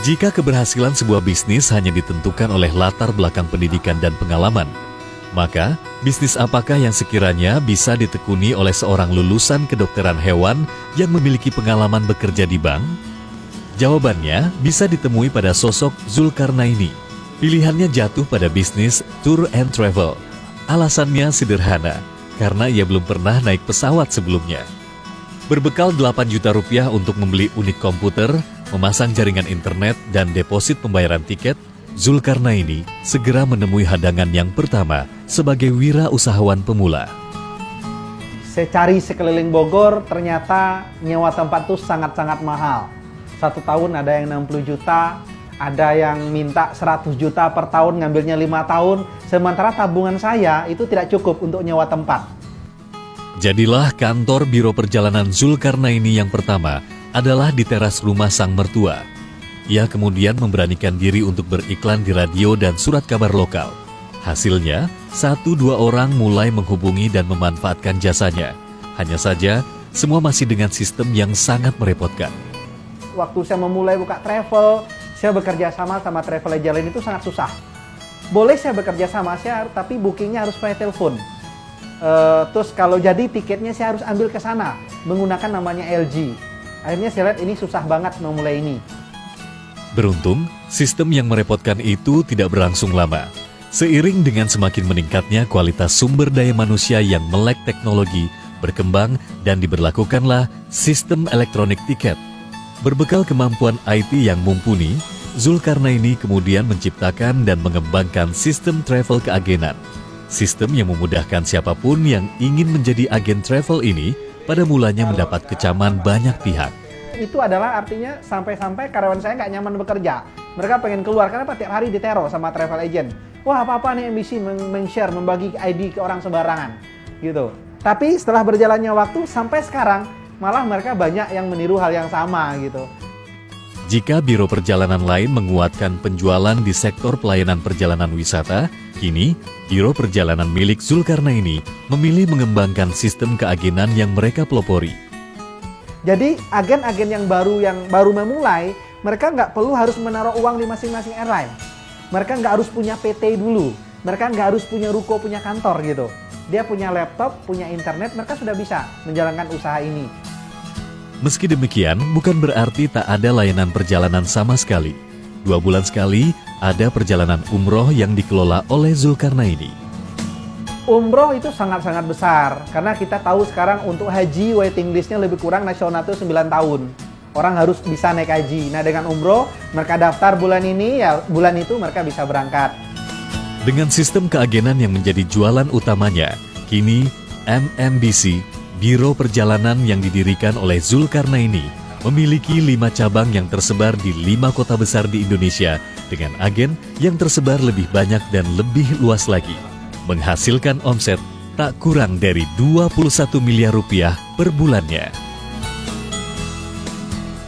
Jika keberhasilan sebuah bisnis hanya ditentukan oleh latar belakang pendidikan dan pengalaman, maka bisnis apakah yang sekiranya bisa ditekuni oleh seorang lulusan kedokteran hewan yang memiliki pengalaman bekerja di bank? Jawabannya bisa ditemui pada sosok Zulkarnaini. Pilihannya jatuh pada bisnis tour and travel. Alasannya sederhana, karena ia belum pernah naik pesawat sebelumnya. Berbekal 8 juta rupiah untuk membeli unit komputer, memasang jaringan internet, dan deposit pembayaran tiket, Zulkarnaini segera menemui hadangan yang pertama sebagai wirausahawan pemula. Saya cari sekeliling Bogor, ternyata nyewa tempat itu sangat-sangat mahal. 1 tahun ada yang 60 juta, ada yang minta 100 juta per tahun, ngambilnya 5 tahun. Sementara tabungan saya itu tidak cukup untuk nyewa tempat. Jadilah kantor biro perjalanan Zulkarnaini yang pertama adalah di teras rumah sang mertua. Ia kemudian memberanikan diri untuk beriklan di radio dan surat kabar lokal. Hasilnya, 1-2 orang mulai menghubungi dan memanfaatkan jasanya. Hanya saja, semua masih dengan sistem yang sangat merepotkan. Waktu saya memulai buka travel, saya bekerja sama travel agent lain itu sangat susah. Boleh saya bekerja sama, tapi bookingnya harus via telepon. Terus kalau jadi tiketnya saya harus ambil ke sana menggunakan namanya LG. Akhirnya saya lihat ini susah banget memulai ini. Beruntung, sistem yang merepotkan itu tidak berlangsung lama. Seiring dengan semakin meningkatnya kualitas sumber daya manusia yang melek teknologi, berkembang dan diberlakukanlah sistem elektronik tiket. Berbekal kemampuan IT yang mumpuni, Zulkarnaini kemudian menciptakan dan mengembangkan sistem travel keagenan. Sistem yang memudahkan siapapun yang ingin menjadi agen travel ini pada mulanya mendapat kecaman banyak pihak. Itu adalah artinya sampai-sampai karyawan saya nggak nyaman bekerja. Mereka pengen keluar karena tiap hari diteror sama travel agent. Wah, apa-apa nih MBC men-share, membagi ID ke orang sembarangan. Gitu. Tapi setelah berjalannya waktu sampai sekarang, malah mereka banyak yang meniru hal yang sama gitu. Jika biro perjalanan lain menguatkan penjualan di sektor pelayanan perjalanan wisata, kini biro perjalanan milik Zulkarnaini memilih mengembangkan sistem keagenan yang mereka pelopori. Jadi agen-agen yang baru memulai, mereka nggak perlu harus menaruh uang di masing-masing airline. Mereka nggak harus punya PT dulu, mereka nggak harus punya ruko, punya kantor gitu. Dia punya laptop, punya internet, mereka sudah bisa menjalankan usaha ini. Meski demikian, bukan berarti tak ada layanan perjalanan sama sekali. 2 bulan sekali, ada perjalanan umroh yang dikelola oleh Zulkarnaini. Umroh itu sangat-sangat besar, karena kita tahu sekarang untuk haji waiting listnya lebih kurang nasional itu 9 tahun. Orang harus bisa naik haji. Nah dengan umroh, mereka daftar bulan ini, ya bulan itu mereka bisa berangkat. Dengan sistem keagenan yang menjadi jualan utamanya, kini MMBC, Biro Perjalanan yang didirikan oleh Zulkarnaini, memiliki 5 cabang yang tersebar di 5 kota besar di Indonesia dengan agen yang tersebar lebih banyak dan lebih luas lagi, menghasilkan omset tak kurang dari 21 miliar rupiah per bulannya.